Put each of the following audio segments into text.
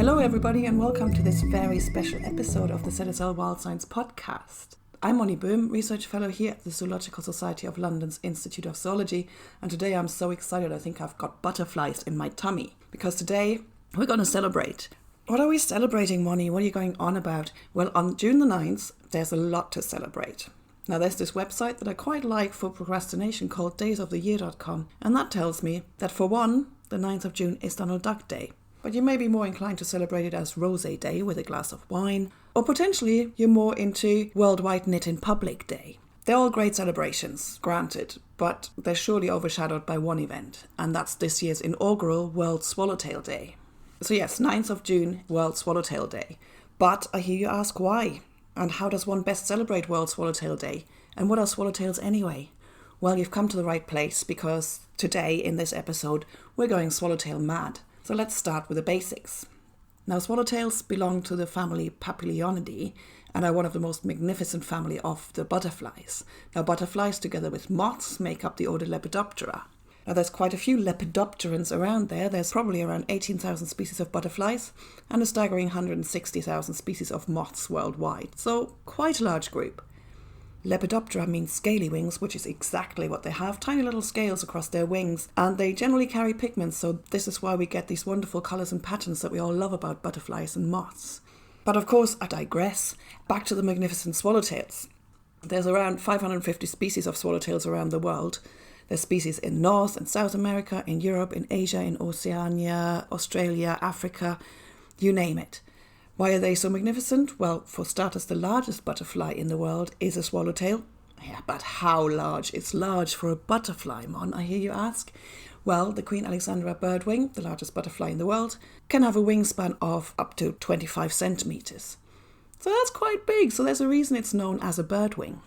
Hello everybody and welcome to this very special episode of the ZSL Wild Science podcast. I'm Monni, Research Fellow here at the Zoological Society of London's Institute of Zoology, and today I'm so excited I think I've got butterflies in my tummy, because today we're going to celebrate. What are we celebrating, Monni? What are you going on about? Well, on June the 9th, there's a lot to celebrate. Now, there's this website that I quite like for procrastination called daysoftheyear.com, and that tells me that for one, the 9th of June is Donald Duck Day. But you may be more inclined to celebrate it as Rosé Day with a glass of wine, or potentially you're more into Worldwide Knit in Public Day. They're all great celebrations, granted, but they're surely overshadowed by one event, and that's this year's inaugural World Swallowtail Day. So yes, 9th of June, World Swallowtail Day. But I hear you ask why? And how does one best celebrate World Swallowtail Day? And what are swallowtails anyway? Well, you've come to the right place, because today in this episode we're going swallowtail mad. So let's start with the basics. Now, swallowtails belong to the family Papilionidae and are one of the most magnificent family of the butterflies. Now, butterflies together with moths make up the order Lepidoptera. Now, there's quite a few lepidopterans around there. There's probably around 18,000 species of butterflies and a staggering 160,000 species of moths worldwide. So, quite a large group. Lepidoptera means scaly wings, which is exactly what they have, tiny little scales across their wings, and they generally carry pigments, so this is why we get these wonderful colours and patterns that we all love about butterflies and moths. But of course, I digress. Back to the magnificent swallowtails. There's around 550 species of swallowtails around the world. There's species in North and South America, in Europe, in Asia, in Oceania, Australia, Africa, you name it. Why are they so magnificent? Well, for starters, the largest butterfly in the world is a swallowtail. Yeah, but how large? It's large for a butterfly, Mon, I hear you ask. Well, the Queen Alexandra birdwing, the largest butterfly in the world, can have a wingspan of up to 25 centimetres. So that's quite big, so there's a reason it's known as a birdwing.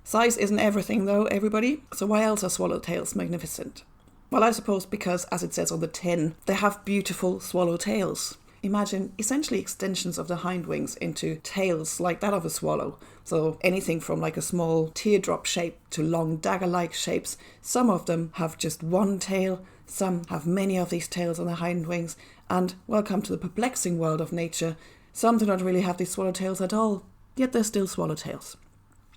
Size isn't everything though, everybody. So why else are swallowtails magnificent? Well, I suppose because, as it says on the tin, they have beautiful swallowtails. Imagine essentially extensions of the hind wings into tails like that of a swallow. So anything from like a small teardrop shape to long dagger-like shapes. Some of them have just one tail, some have many of these tails on the hind wings, and welcome to the perplexing world of nature, some do not really have these swallowtails at all, yet they're still swallowtails.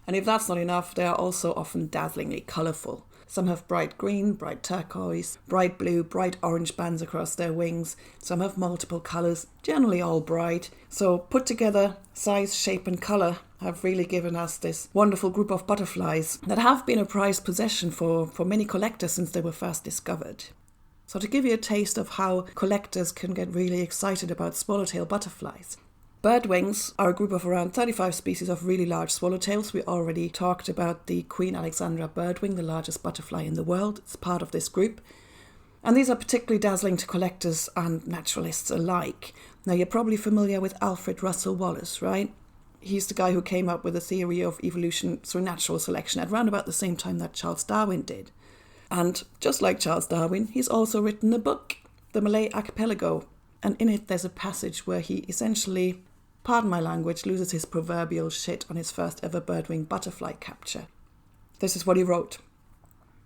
And if that's not enough, they are also often dazzlingly colourful. Some have bright green, bright turquoise, bright blue, bright orange bands across their wings. Some have multiple colours, generally all bright. So put together, size, shape and colour have really given us this wonderful group of butterflies that have been a prized possession for many collectors since they were first discovered. So to give you a taste of how collectors can get really excited about swallowtail butterflies, birdwings are a group of around 35 species of really large swallowtails. We already talked about the Queen Alexandra birdwing, the largest butterfly in the world. It's part of this group. And these are particularly dazzling to collectors and naturalists alike. Now, you're probably familiar with Alfred Russel Wallace, right? He's the guy who came up with the theory of evolution through natural selection at around about the same time that Charles Darwin did. And just like Charles Darwin, he's also written a book, The Malay Archipelago. And in it, there's a passage where he essentially, pardon my language, loses his proverbial shit on his first ever birdwing butterfly capture. This is what he wrote.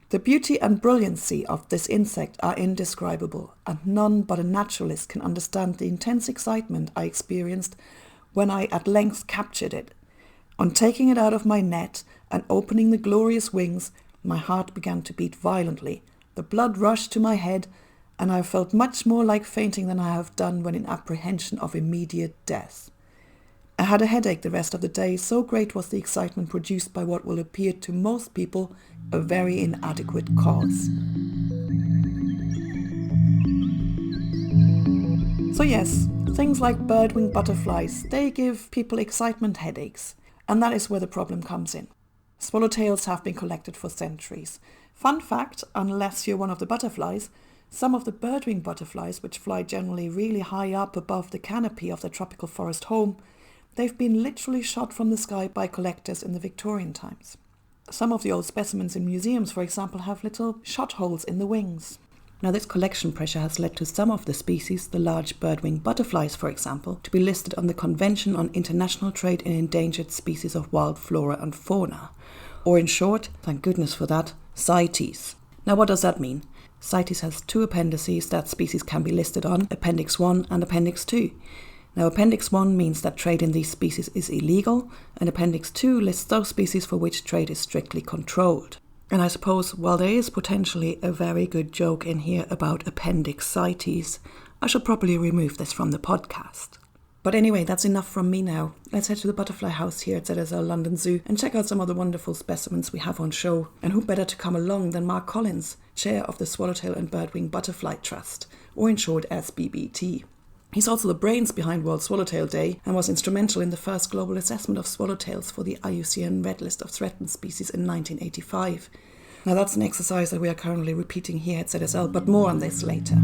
"The beauty and brilliancy of this insect are indescribable, and none but a naturalist can understand the intense excitement I experienced when I at length captured it. On taking it out of my net and opening the glorious wings, my heart began to beat violently, the blood rushed to my head, and I felt much more like fainting than I have done when in apprehension of immediate death. I had a headache the rest of the day, so great was the excitement produced by what will appear to most people a very inadequate cause." So yes, things like birdwing butterflies, they give people excitement headaches, and that is where the problem comes in. Swallowtails have been collected for centuries. Fun fact, unless you're one of the butterflies, some of the birdwing butterflies, which fly generally really high up above the canopy of their tropical forest home, they've been literally shot from the sky by collectors in the Victorian times. Some of the old specimens in museums, for example, have little shot holes in the wings. Now, this collection pressure has led to some of the species, the large birdwing butterflies, for example, to be listed on the Convention on International Trade in Endangered Species of Wild Flora and Fauna, or in short, thank goodness for that, CITES. Now, what does that mean? CITES has 2 appendices that species can be listed on, Appendix 1 and Appendix 2. Now, Appendix 1 means that trade in these species is illegal, and Appendix 2 lists those species for which trade is strictly controlled. And I suppose, while there is potentially a very good joke in here about Appendix CITES, I should probably remove this from the podcast. But anyway, that's enough from me now. Let's head to the butterfly house here at ZSL London Zoo and check out some of the wonderful specimens we have on show. And who better to come along than Mark Collins, chair of the Swallowtail and Birdwing Butterfly Trust, or in short SBBT. He's also the brains behind World Swallowtail Day and was instrumental in the first global assessment of swallowtails for the IUCN Red List of Threatened Species in 1985. Now that's an exercise that we are currently repeating here at ZSL, but more on this later.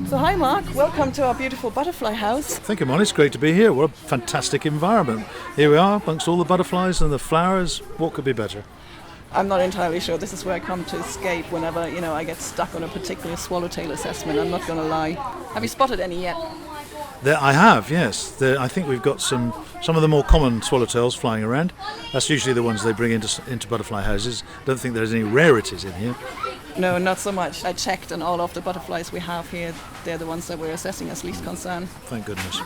So hi Mark, welcome to our beautiful butterfly house. Thank you, Monni. It's great to be here. What a fantastic environment. Here we are, amongst all the butterflies and the flowers. What could be better? I'm not entirely sure. This is where I come to escape whenever, I get stuck on a particular swallowtail assessment. I'm not going to lie. Have you spotted any yet? I have, yes. I think we've got some of the more common swallowtails flying around. That's usually the ones they bring into butterfly houses. Don't think there's any rarities in here. No, not so much. I checked, and all of the butterflies we have here, they're the ones that we're assessing as least concern. Thank goodness.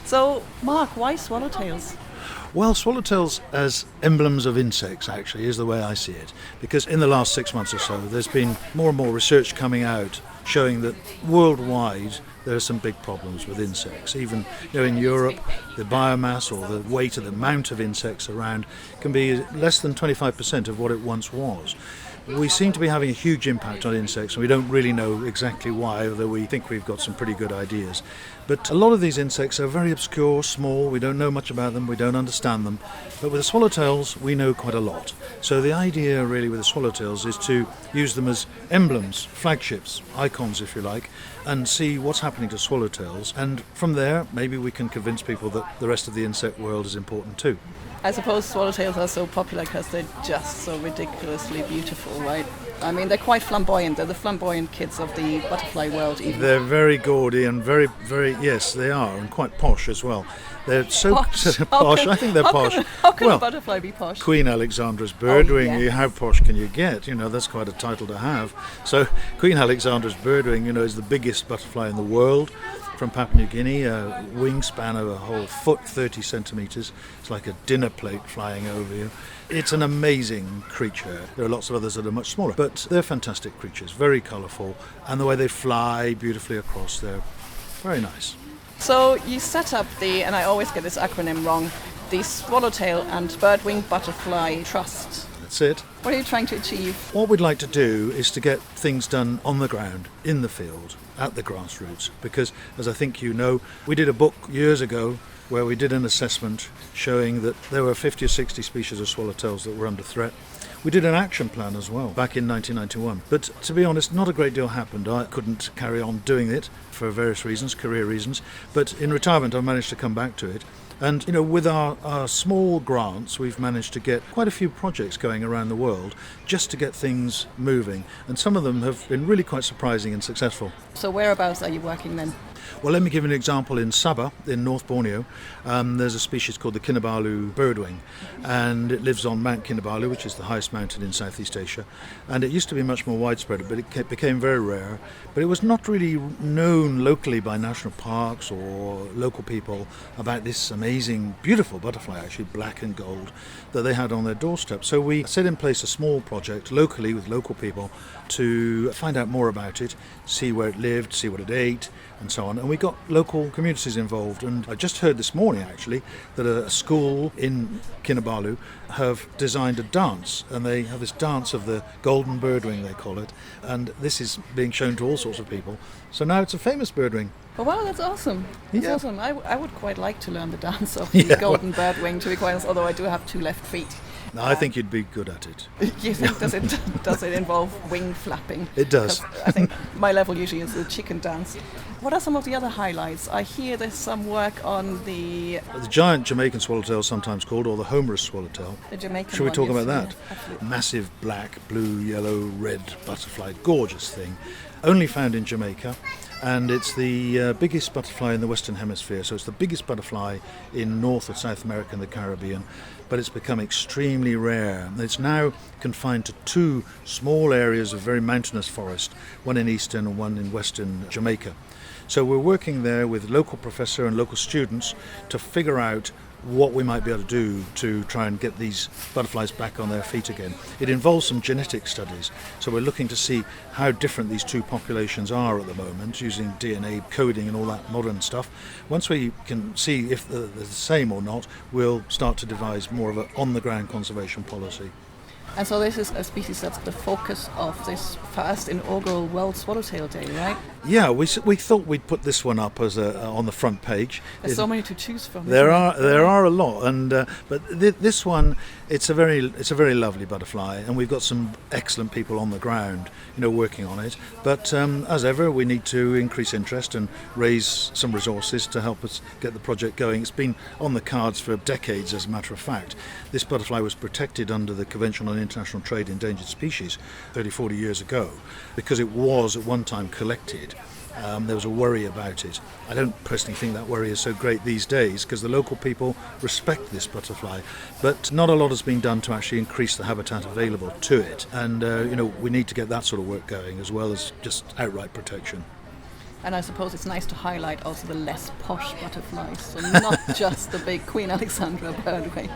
So, Mark, why swallowtails? Well, swallowtails as emblems of insects, actually, is the way I see it. Because in the last 6 months or so, there's been more and more research coming out showing that worldwide there are some big problems with insects. Even in Europe, the biomass or the weight of the amount of insects around can be less than 25% of what it once was. We seem to be having a huge impact on insects, and we don't really know exactly why, although we think we've got some pretty good ideas. But a lot of these insects are very obscure, small, we don't know much about them, we don't understand them. But with the swallowtails, we know quite a lot. So the idea really with the swallowtails is to use them as emblems, flagships, icons if you like, and see what's happening to swallowtails. And from there, maybe we can convince people that the rest of the insect world is important too. I suppose swallowtails are so popular because they're just so ridiculously beautiful, right? I mean, they're quite flamboyant. They're the flamboyant kids of the butterfly world, even. They're very gaudy and very, very, yes, they are, and quite posh as well. They're so posh. I think they're posh. How can a butterfly be posh? Queen Alexandra's birdwing. Oh, yes. How posh can you get? That's quite a title to have. So Queen Alexandra's birdwing, is the biggest butterfly in the world. From Papua New Guinea, a wingspan of a whole foot, 30 centimetres. It's like a dinner plate flying over you. It's an amazing creature. There are lots of others that are much smaller, but they're fantastic creatures, very colourful, and the way they fly beautifully across, they're very nice. So you set up and I always get this acronym wrong, the Swallowtail and Birdwing Butterfly Trust. That's it. What are you trying to achieve? What we'd like to do is to get things done on the ground, in the field, at the grassroots, because, as I think you know, we did a book years ago where we did an assessment showing that there were 50 or 60 species of swallowtails that were under threat. We did an action plan as well back in 1991. But to be honest, not a great deal happened. I couldn't carry on doing it for various reasons, career reasons. But in retirement, I managed to come back to it. And, with our small grants, we've managed to get quite a few projects going around the world just to get things moving. And some of them have been really quite surprising and successful. So whereabouts are you working then? Well, let me give you an example. In Sabah, in North Borneo, there's a species called the Kinabalu birdwing, and it lives on Mount Kinabalu, which is the highest mountain in Southeast Asia. And it used to be much more widespread, but it became very rare. But it was not really known locally by national parks or local people about this amazing, beautiful butterfly, actually black and gold, that they had on their doorstep. So we set in place a small project locally with local people to find out more about it, see where it lived, see what it ate, and so on. And we got local communities involved. And I just heard this morning, actually, that a school in Kinabalu have designed a dance, and they have this dance of the Golden Birdwing, they call it. And this is being shown to all sorts of people. So now it's a famous birdwing. Oh, wow, that's awesome. That's awesome. I would quite like to learn the dance of the Golden Birdwing, to be quite honest, although I do have 2 left feet. No, I think you'd be good at it. You think does it involve wing flapping? It does. I think my level usually is the chicken dance. What are some of the other highlights? I hear there's some work on the giant Jamaican swallowtail, sometimes called, or the homerous swallowtail. The Jamaican. Should we talk about that? Absolutely. Massive black, blue, yellow, red butterfly, gorgeous thing. only found in Jamaica. And it's the biggest butterfly in the Western Hemisphere, so it's the biggest butterfly in North or South America and the Caribbean, but it's become extremely rare. It's now confined to 2 small areas of very mountainous forest, one in eastern and one in western Jamaica. So we're working there with local professor and local students to figure out what we might be able to do to try and get these butterflies back on their feet again. It involves some genetic studies, so we're looking to see how different these 2 populations are at the moment, using DNA coding and all that modern stuff. Once we can see if they're the same or not, we'll start to devise more of an on-the-ground conservation policy. And so this is a species that's the focus of this first inaugural World Swallowtail Day, right? Yeah, we thought we'd put this one up as on the front page. There's so many to choose from. There are a lot, and but this one, it's a very lovely butterfly, and we've got some excellent people on the ground, working on it. But as ever, we need to increase interest and raise some resources to help us get the project going. It's been on the cards for decades, as a matter of fact. This butterfly was protected under the Convention on International Trade in Endangered Species 30-40 years ago, because it was at one time collected. There was a worry about it. I don't personally think that worry is so great these days, because the local people respect this butterfly, but not a lot has been done to actually increase the habitat available to it, and we need to get that sort of work going as well as just outright protection. And I suppose it's nice to highlight also the less posh butterflies, so not just the big Queen Alexandra birdwing.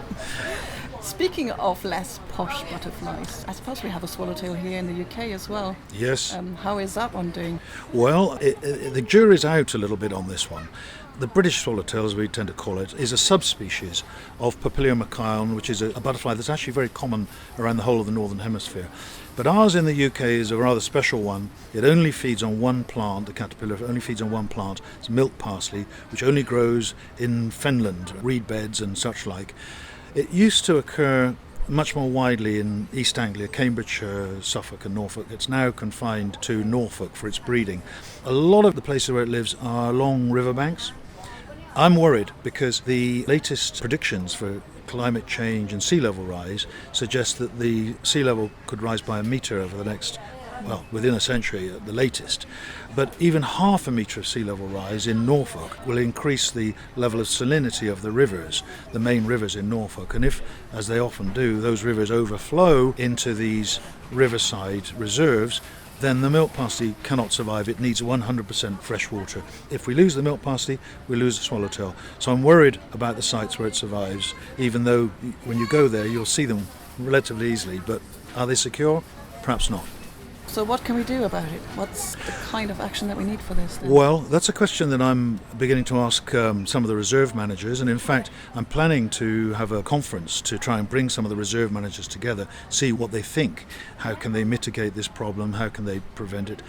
Speaking of less posh butterflies, I suppose we have a swallowtail here in the UK as well. Yes. How is that one doing? Well, the jury's out a little bit on this one. The British swallowtail, as we tend to call it, is a subspecies of Papilio macaon, which is a butterfly that's actually very common around the whole of the Northern Hemisphere. But ours in the UK is a rather special one. It only feeds on one plant, the caterpillar only feeds on one plant. It's milk parsley, which only grows in fenland, reed beds and such like. It used to occur much more widely in East Anglia, Cambridgeshire, Suffolk and Norfolk. It's now confined to Norfolk for its breeding. A lot of the places where it lives are along riverbanks. I'm worried because the latest predictions for climate change and sea level rise suggest that the sea level could rise by 1 metre over the next, within a century at the latest. But even half a metre of sea level rise in Norfolk will increase the level of salinity of the rivers, the main rivers in Norfolk. And if, as they often do, those rivers overflow into these riverside reserves, then the milk parsley cannot survive. It needs 100% fresh water. If we lose the milk parsley, we lose the swallowtail. So I'm worried about the sites where it survives, even though when you go there, you'll see them relatively easily. But are they secure? Perhaps not. So what can we do about it? What's the kind of action that we need for this then? Well, that's a question that I'm beginning to ask some of the reserve managers, and in fact I'm planning to have a conference to try and bring some of the reserve managers together, see what they think. How can they mitigate this problem? How can they prevent it?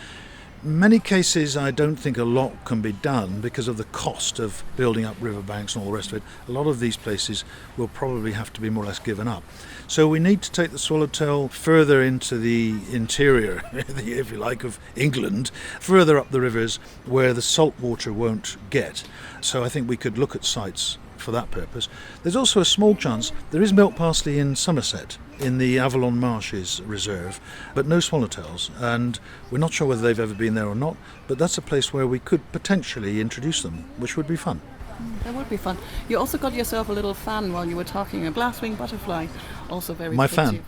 In many cases I don't think a lot can be done because of the cost of building up riverbanks and all the rest of it. A lot of these places will probably have to be more or less given up. So we need to take the swallowtail further into the interior, if you like, of England, further up the rivers where the salt water won't get. So I think we could look at sites for that purpose. There's also a small chance there is milk parsley in Somerset, in the Avalon Marshes Reserve, but no swallowtails, and we're not sure whether they've ever been there or not, but that's a place where we could potentially introduce them, which would be fun. That would be fun. You also got yourself a little fan while you were talking, a glasswing butterfly, also very My pretty. fan?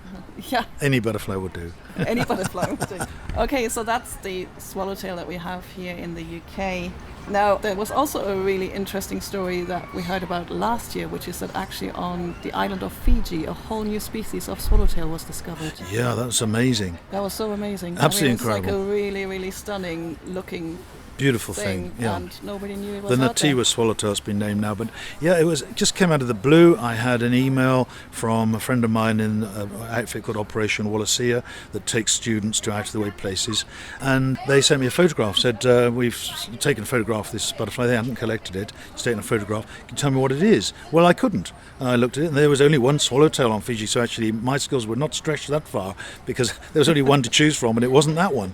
Yeah. Any butterfly would do. Any butterfly would do. Okay, so that's the swallowtail that we have here in the UK. Now, there was also a really interesting story that we heard about last year, which is that actually on the island of Fiji, a whole new species of swallowtail was discovered. Yeah, that was amazing. That was so amazing. Absolutely incredible. It's incredible. like a really, really stunning looking beautiful thing, yeah. And nobody knew it was the out there. Nativa swallowtail has been named now, but yeah, it just came out of the blue. I had an email from a friend of mine in an outfit called Operation Wallacea that takes students to out-of-the-way places, and they sent me a photograph, said, we've taken a photograph of this butterfly, they hadn't collected it, it's taken a photograph, can you tell me what it is? Well, I couldn't. I looked at it and there was only one swallowtail on Fiji, so actually my skills were not stretched that far because there was only one to choose from and it wasn't that one.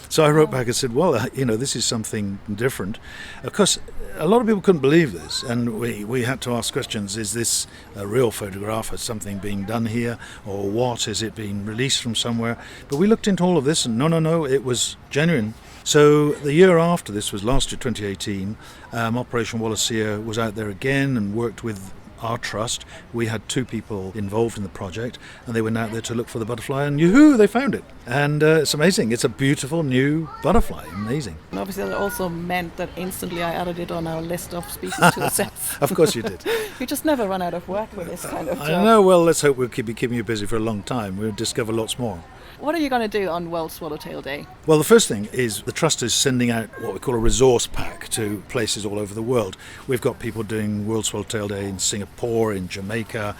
So I wrote back and said, well, this is something different. Of course, a lot of people couldn't believe this, and we had to ask questions. Is this a real photograph? Has something being done here? Or what? Is it being released from somewhere? But we looked into all of this, and no, it was genuine. So the year after this was last year, 2018, Operation Wallacea was out there again and worked with our trust. We had 2 people involved in the project, and they went out there to look for the butterfly, and yoo-hoo, they found it. And it's amazing. It's a beautiful new butterfly. Amazing. And obviously that also meant that instantly I added it on our list of species to assess. Of course you did. You just never run out of work with this kind of job. I know. Well, let's hope we'll keep keeping you busy for a long time. We'll discover lots more. What are you going to do on World Swallowtail Day? Well, the first thing is the Trust is sending out what we call a resource pack to places all over the world. We've got people doing World Swallowtail Day in Singapore, in Jamaica,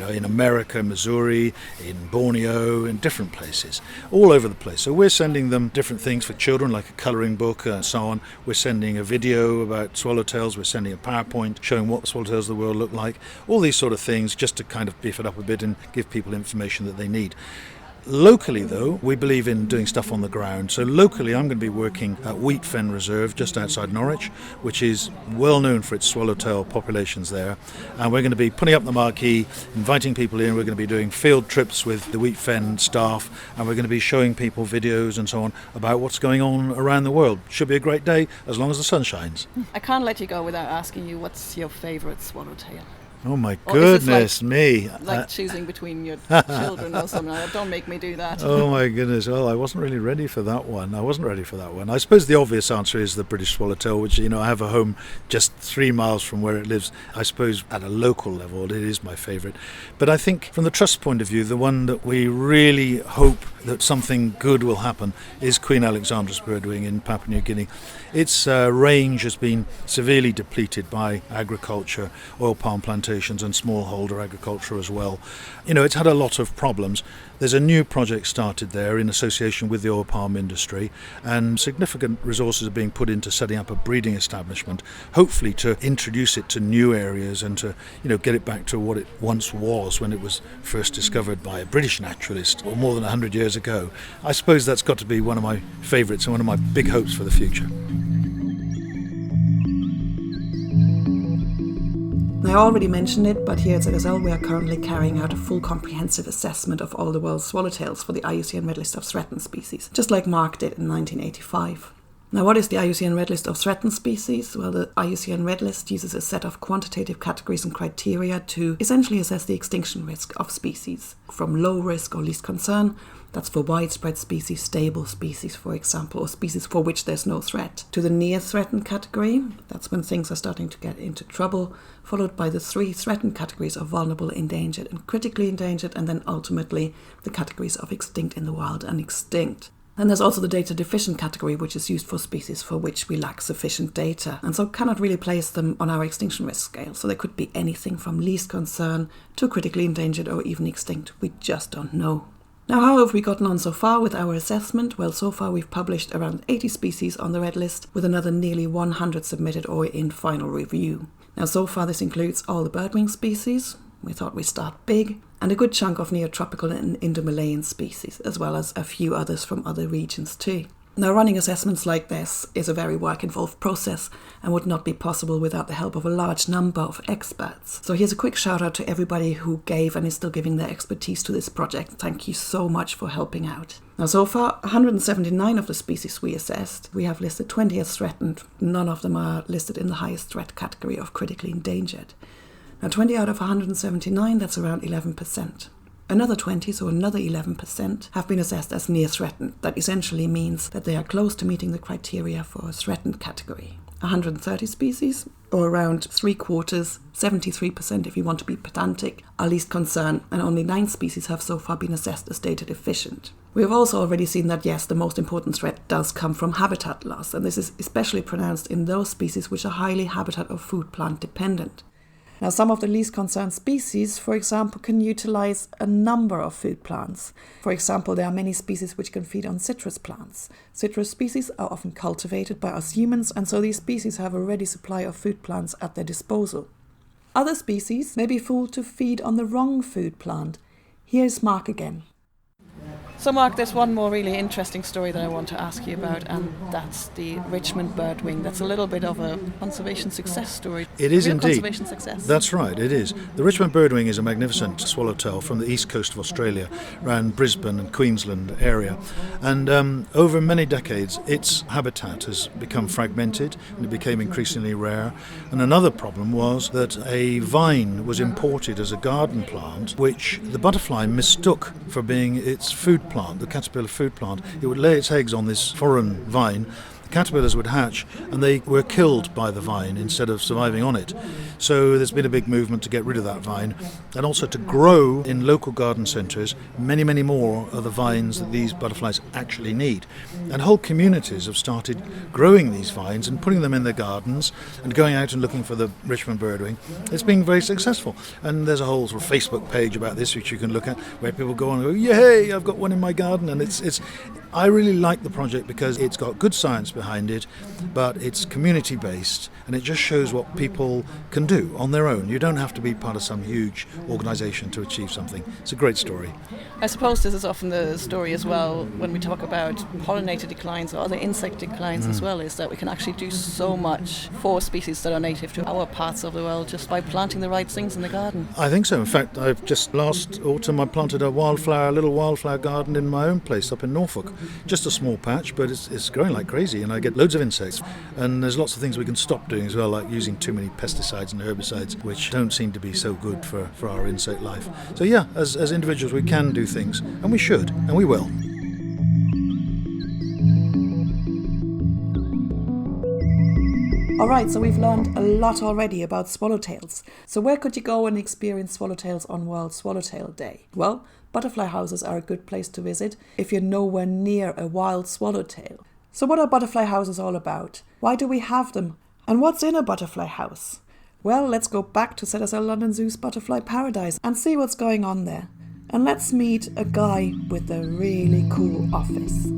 in America, Missouri, in Borneo, in different places, all over the place. So we're sending them different things for children, like a colouring book and so on. We're sending a video about swallowtails. We're sending a PowerPoint showing what swallowtails of the world look like. All these sort of things just to kind of beef it up a bit and give people information that they need. Locally, though, we believe in doing stuff on the ground. So locally, I'm going to be working at Wheat Fen Reserve just outside Norwich, which is well known for its swallowtail populations there. And we're going to be putting up the marquee, inviting people in. We're going to be doing field trips with the Wheat Fen staff, and we're going to be showing people videos and so on about what's going on around the world. Should be a great day as long as the sun shines. I can't let you go without asking you, what's your favourite swallowtail? Oh my goodness me. Like choosing between your children or something. Don't make me do that. Oh my goodness. Well, I wasn't really ready for that one. I suppose the obvious answer is the British swallowtail, which, I have a home just 3 miles from where it lives. I suppose at a local level, it is my favourite. But I think from the Trust point of view, the one that we really hope that something good will happen is Queen Alexandra's birdwing in Papua New Guinea. Its range has been severely depleted by agriculture, oil palm plantations and smallholder agriculture as well. It's had a lot of problems. There's a new project started there in association with the oil palm industry, and significant resources are being put into setting up a breeding establishment, hopefully to introduce it to new areas and to get it back to what it once was when it was first discovered by a British naturalist more than 100 years ago. I suppose that's got to be one of my favourites and one of my big hopes for the future. I already mentioned it, but here at ZSL we are currently carrying out a full comprehensive assessment of all the world's swallowtails for the IUCN Red List of Threatened Species, just like Mark did in 1985. Now, what is the IUCN Red List of Threatened Species? Well, the IUCN Red List uses a set of quantitative categories and criteria to essentially assess the extinction risk of species, from low risk or least concern, that's for widespread species, stable species, for example, or species for which there's no threat, to the near threatened category, that's when things are starting to get into trouble, followed by the 3 threatened categories of vulnerable, endangered, and critically endangered, and then ultimately the categories of extinct in the wild and extinct. And there's also the data deficient category, which is used for species for which we lack sufficient data, and so cannot really place them on our extinction risk scale. So they could be anything from least concern to critically endangered or even extinct. We just don't know. Now, how have we gotten on so far with our assessment? Well, so far we've published around 80 species on the red list, with another nearly 100 submitted or in final review. Now, so far this includes all the birdwing species. We thought we'd start big, and a good chunk of neotropical and Indo-Malayan species, as well as a few others from other regions too. Now, running assessments like this is a very work-involved process and would not be possible without the help of a large number of experts. So here's a quick shout out to everybody who gave and is still giving their expertise to this project. Thank you so much for helping out. Now, so far, 179 of the species we assessed, we have listed 20 as threatened. None of them are listed in the highest threat category of critically endangered. Now, 20 out of 179, that's around 11%. Another 20, so another 11%, have been assessed as near threatened. That essentially means that they are close to meeting the criteria for a threatened category. 130 species, or around 3/4, 73% if you want to be pedantic, are least concern, and only 9 species have so far been assessed as data deficient. We have also already seen that, yes, the most important threat does come from habitat loss, and this is especially pronounced in those species which are highly habitat or food plant dependent. Now, some of the least concerned species, for example, can utilize a number of food plants. For example, there are many species which can feed on citrus plants. Citrus species are often cultivated by us humans, and so these species have a ready supply of food plants at their disposal. Other species may be fooled to feed on the wrong food plant. Here's Mark again. So Mark, there's one more really interesting story that I want to ask you about, and that's the Richmond Birdwing. That's a little bit of a conservation success story. It is indeed. Conservation success. That's right, it is. The Richmond Birdwing is a magnificent swallowtail from the east coast of Australia, around Brisbane and Queensland area. And over many decades, its habitat has become fragmented and it became increasingly rare. And another problem was that a vine was imported as a garden plant, which the butterfly mistook for being its food plant, the caterpillar food plant. It would lay its eggs on this foreign vine. The caterpillars would hatch and they were killed by the vine instead of surviving on it. So there's been a big movement to get rid of that vine and also to grow in local garden centres many, many more of the vines that these butterflies actually need. And whole communities have started growing these vines and putting them in their gardens and going out and looking for the Richmond Birdwing. It's been very successful. And there's a whole sort of Facebook page about this which you can look at where people go on and go, yay, I've got one in my garden. And it's I really like the project because it's got good science behind it, but it's community based and it just shows what people can do on their own. You don't have to be part of some huge organisation to achieve something. It's a great story. I suppose this is often the story as well when we talk about pollinator declines or other insect declines as well, is that we can actually do so much for species that are native to our parts of the world just by planting the right things in the garden. I think so. In fact, I've just last autumn I planted a little wildflower garden in my own place up in Norfolk. Just a small patch, but it's growing like crazy and I get loads of insects. And there's lots of things we can stop doing as well, like using too many pesticides and herbicides, which don't seem to be so good for our insect life. So yeah, as individuals we can do things, and we should, and we will. Alright, so we've learned a lot already about swallowtails. So where could you go and experience swallowtails on World Swallowtail Day? Well, butterfly houses are a good place to visit if you're nowhere near a wild swallowtail. So what are butterfly houses all about? Why do we have them? And what's in a butterfly house? Well, let's go back to ZSL London Zoo's Butterfly Paradise and see what's going on there. And let's meet a guy with a really cool office.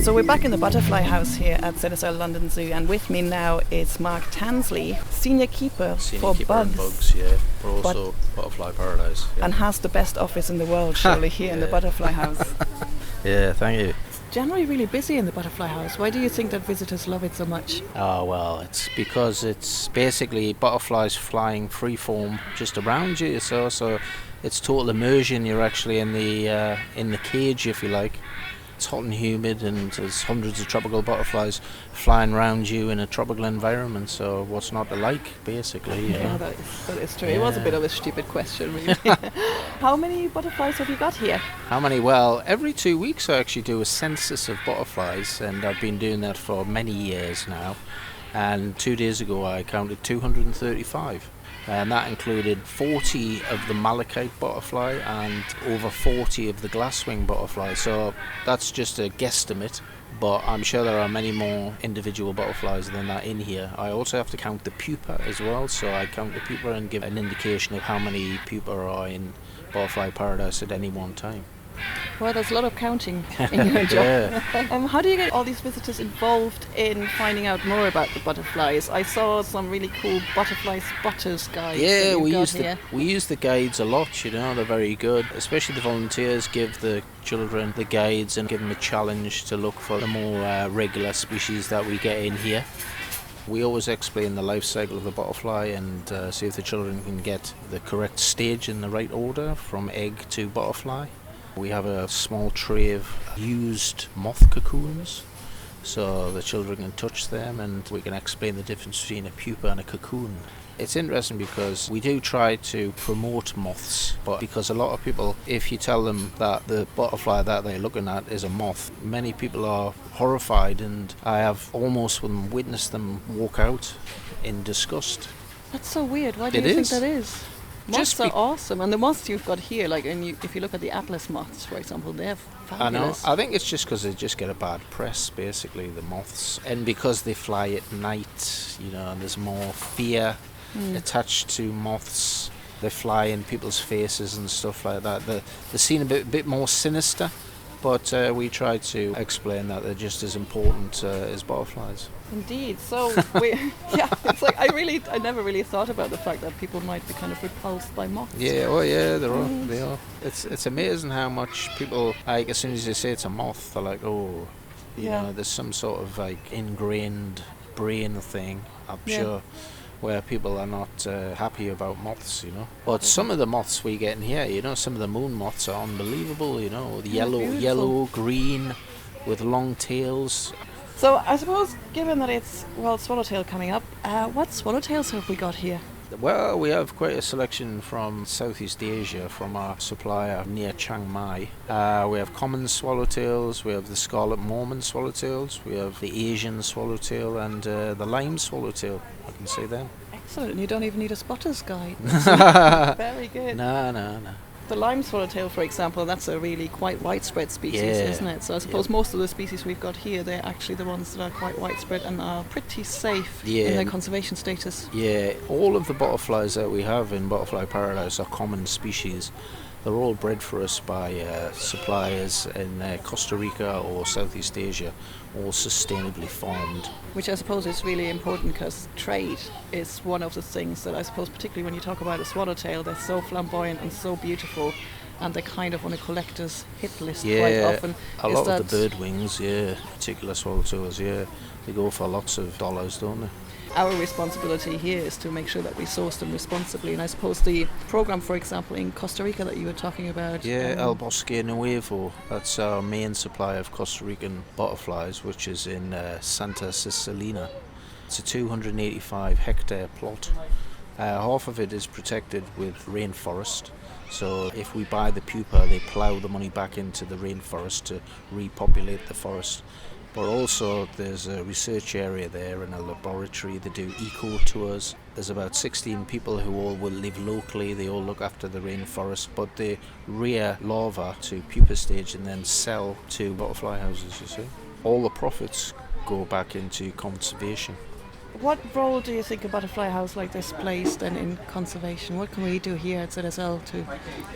So we're back in the butterfly house here at ZSL London Zoo, and with me now is Mark Tansley, senior keeper for bugs. Yeah, but also Butterfly Paradise. Yeah. And has the best office in the world, surely, here in the butterfly house. Yeah, thank you. Generally really busy in the butterfly house. Why do you think that visitors love it so much? Oh, well, it's because it's basically butterflies flying freeform just around you, so it's total immersion. You're actually in the cage, if you like. It's hot and humid and there's hundreds of tropical butterflies flying around you in a tropical environment, so what's not to like, basically. Yeah, that is true. Yeah. It was a bit of a stupid question, really. How many butterflies have you got here? How many? Well, every 2 weeks I actually do a census of butterflies, and I've been doing that for many years now, and 2 days ago I counted 235. And that included 40 of the malachite butterfly and over 40 of the glasswing butterfly. So that's just a guesstimate, but I'm sure there are many more individual butterflies than that in here. I also have to count the pupa as well, so I count the pupa and give an indication of how many pupa are in Butterfly Paradise at any one time. Well, there's a lot of counting in your job. How do you get all these visitors involved in finding out more about the butterflies? I saw some really cool butterfly spotters guides. Yeah, we use the guides a lot, you know, they're very good. Especially the volunteers give the children the guides and give them a challenge to look for the more regular species that we get in here. We always explain the life cycle of a butterfly and see if the children can get the correct stage in the right order from egg to butterfly. We have a small tray of used moth cocoons, so the children can touch them and we can explain the difference between a pupa and a cocoon. It's interesting because we do try to promote moths, but because a lot of people, if you tell them that the butterfly that they're looking at is a moth, many people are horrified, and I have almost witnessed them walk out in disgust. That's so weird. Why do you think that is? Moths are awesome, and the moths you've got here, like, if you look at the Atlas moths, for example, they're fabulous. I know. I think it's just because they just get a bad press, basically, the moths, and because they fly at night, you know, and there's more fear attached to moths. They fly in people's faces and stuff like that. They're seen a bit more sinister, But we try to explain that they're just as important as butterflies. Indeed. So, it's like I never really thought about the fact that people might be kind of repulsed by moths. Yeah, they are. It's amazing how much people, like, as soon as they say it's a moth, they're like, oh, you know, there's some sort of like ingrained brain thing, I'm sure, where people are not happy about moths, you know. But some of the moths we get in here, you know, some of the moon moths are unbelievable, you know, the yellow, green, with long tails. So I suppose, given that it's World Swallowtail coming up, what swallowtails have we got here? Well, we have quite a selection from Southeast Asia, from our supplier near Chiang Mai. We have common swallowtails, we have the scarlet Mormon swallowtails, we have the Asian swallowtail, and the lime swallowtail. I can see them. Excellent, and you don't even need a spotter's guide. Very good. No. The lime swallowtail, for example, that's a really quite widespread species, isn't it? So I suppose most of the species we've got here, they're actually the ones that are quite widespread and are pretty safe in their conservation status. Yeah, all of the butterflies that we have in Butterfly Paradise are common species. They're all bred for us by suppliers in Costa Rica or Southeast Asia, all sustainably farmed. Which I suppose is really important because trade is one of the things that I suppose, particularly when you talk about a swallowtail, they're so flamboyant and so beautiful, and they're kind of on a collector's hit list quite often. A lot of the birdwings, particular swallowtails, they go for lots of dollars, don't they? Our responsibility here is to make sure that we source them responsibly, and I suppose the program, for example, in Costa Rica that you were talking about. El Bosque Nuevo, that's our main supply of Costa Rican butterflies, which is in Santa Cecilina. It's a 285 hectare plot. Half of it is protected with rainforest. So if we buy the pupa, they plough the money back into the rainforest to repopulate the forest. But also there's a research area there and a laboratory. They do eco tours. There's about 16 people who all will live locally. They all look after the rainforest, but they rear larvae to pupa stage and then sell to butterfly houses, you see. All the profits go back into conservation. What role do you think a butterfly house like this plays then in conservation? What can we do here at ZSL to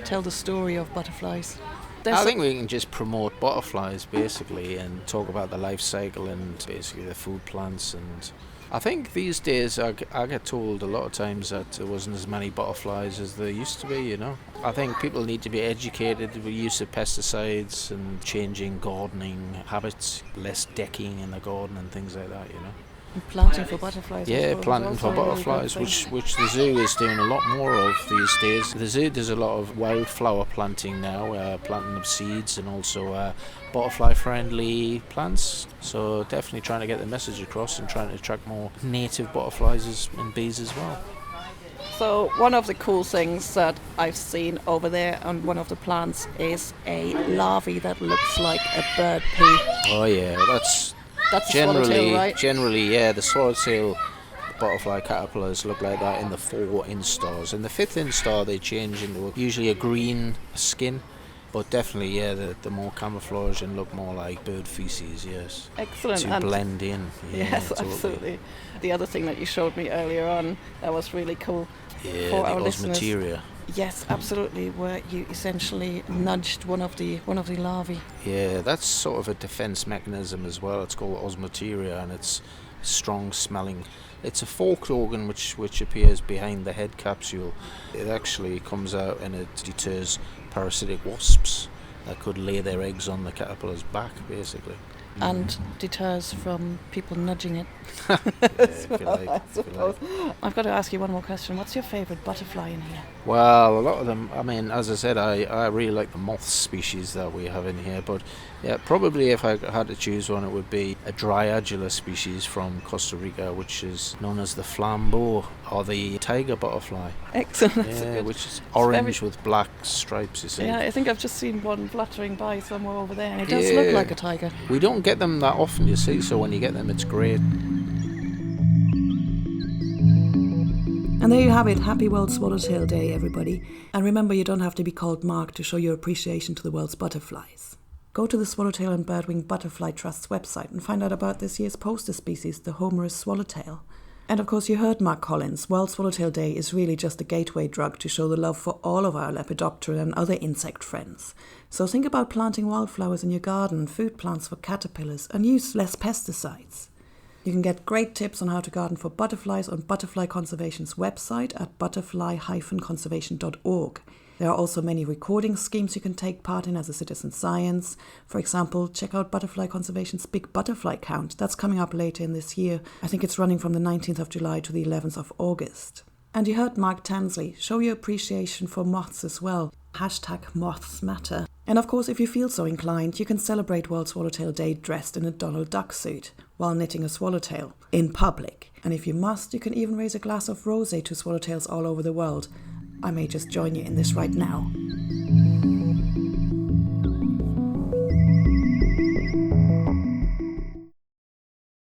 tell the story of butterflies? I think we can just promote butterflies basically and talk about the life cycle and basically the food plants. And I think these days I get told a lot of times that there wasn't as many butterflies as there used to be, you know. I think people need to be educated with the use of pesticides and changing gardening habits, less decking in the garden and things like that, you know. And planting for butterflies. Planting for butterflies, which the zoo is doing a lot more of these days. The zoo does a lot of wildflower planting now, planting of seeds and also butterfly-friendly plants. So definitely trying to get the message across and trying to attract more native butterflies and bees as well. So one of the cool things that I've seen over there on one of the plants is a larvae that looks like a bird pea. Oh yeah, that's swallowtail, right? Generally, the swallowtail butterfly caterpillars look like that in the 4 instars. In the 5th instar, they change into usually a green skin, but definitely, the more camouflage and look more like bird feces, yes. Excellent. To blend in. Yes, totally. Absolutely. The other thing that you showed me earlier on, that was really cool for our listeners. Osmeterium. Yes, absolutely, where you essentially nudged one of the larvae. Yeah, that's sort of a defense mechanism as well. It's called osmeterium and it's strong smelling. It's a forked organ which appears behind the head capsule. It actually comes out and it deters parasitic wasps that could lay their eggs on the caterpillar's back, basically. And deters from people nudging it. I suppose. I've got to ask you one more question. What's your favourite butterfly in here? Well, a lot of them, I mean, as I said, I really like the moth species that we have in here, but yeah, probably if I had to choose one, it would be a dryadula species from Costa Rica, which is known as the flambeau, or the tiger butterfly. Excellent. Yeah, which is orange with black stripes, you see. Yeah, I think I've just seen one fluttering by somewhere over there, and it does look like a tiger. We don't get them that often, you see, so when you get them, it's great. And there you have it. Happy World Swallowtail Day, everybody. And remember, you don't have to be called Mark to show your appreciation to the world's butterflies. Go to the Swallowtail and Birdwing Butterfly Trust's website and find out about this year's poster species, the Homerus swallowtail. And of course you heard Mark Collins, World Swallowtail Day is really just a gateway drug to show the love for all of our Lepidoptera and other insect friends. So think about planting wildflowers in your garden, food plants for caterpillars, and use less pesticides. You can get great tips on how to garden for butterflies on Butterfly Conservation's website at butterfly-conservation.org. There are also many recording schemes you can take part in as a citizen science. For example, check out Butterfly Conservation's Big Butterfly Count. That's coming up later in this year. I think it's running from the 19th of July to the 11th of August. And you heard Mark Tansley. Show your appreciation for moths as well. #MothsMatter. And of course, if you feel so inclined, you can celebrate World Swallowtail Day dressed in a Donald Duck suit while knitting a swallowtail in public. And if you must, you can even raise a glass of rosé to swallowtails all over the world. I may just join you in this right now.